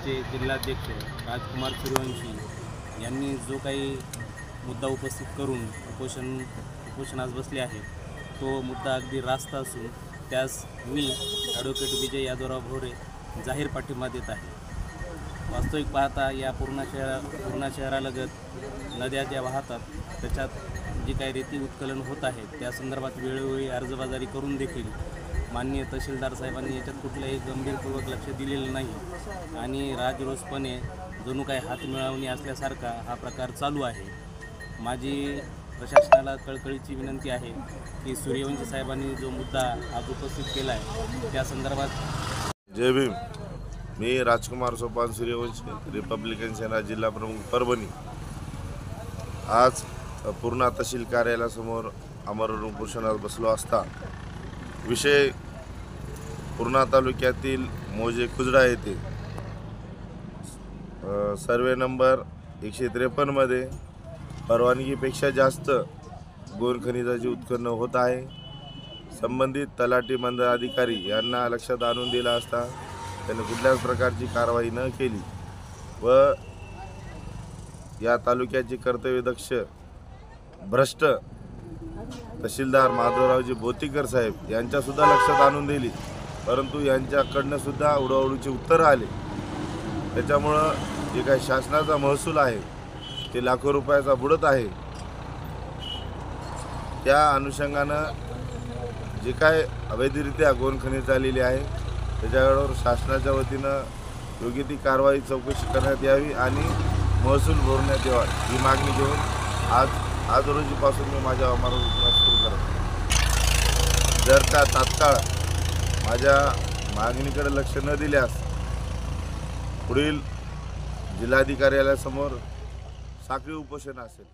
आमचे जिल्हाध्यक्ष राजकुमार सूर्यवंशी यांनी जो काही मुद्दा उपस्थित करून उपोषणास बसले आहेत, तो मुद्दा अगदी रास्त असून त्यास मी ॲडव्होकेट विजय यादवराव भोरे जाहीर पाठिंबा देत आहे. वास्तविक पाहता या पूर्णा शहरालगत नद्या ज्या वाहतात त्याच्यात जी काही रेती उत्खनन होत आहे त्या संदर्भात वेळोवेळी अर्जबाजारी करून देखील माननीय तहसीलदार साहेबांनी याच्यात कुठलंही गंभीरपूर्वक लक्ष दिलेलं नाही आणि राजरोसपणे जणू काही हातमिळवणी असल्यासारखा हा प्रकार चालू आहे. माझी प्रशासनाला कळकळीची विनंती आहे की सूर्यवंशी साहेबांनी जो मुद्दा आज उपस्थित केला आहे त्या संदर्भात. जय भीम. मी राजकुमार सोपान सूर्यवंशी, रिपब्लिकन सेना जिल्हा प्रमुख परभणी. आज पूर्णा तहसील कार्यालयासमोर आमरण उपोषणास बसलो असता विषय पूर्णा तालुक्यातील मोजे खुजडा येथे सर्वे नंबर 153 मध्ये परवानगीपेक्षा जास्त गोर खनिजाचे उत्खनन होत आहे. संबंधित तलाठी मंडळ अधिकारी यांना लक्षात आणून दिला असता त्यांनी कुठल्याच प्रकारची कारवाई न केली व या तालुक्याचे कर्तव्यदक्ष भ्रष्ट तहसीलदार माधवरावजी बोतीकर साहेब यांच्यासुद्धा लक्षात आणून दिली, परंतु यांच्याकडनं सुद्धा उडवाउडीचे उत्तर आले. त्याच्यामुळं जे काही शासनाचा महसूल आहे ते लाखो रुपयाचा बुडत आहे. त्या अनुषंगानं जे काय अवैधरित्या गोन खनिज झालेली आहे त्याच्यावर शासनाच्या वतीनं योग्य ती कारवाई चौकशी करण्यात यावी आणि महसूल भरण्यात यावा ही मागणी घेऊन आज रोजीपासून मी माझ्या आमरण उपोषणास सुरू करतो. जर का तात्काळ माझ्या मागणीकडे लक्ष न दिल्यास पुढील जिल्हाधिकार्यालयासमोर साखळी उपोषण असेल.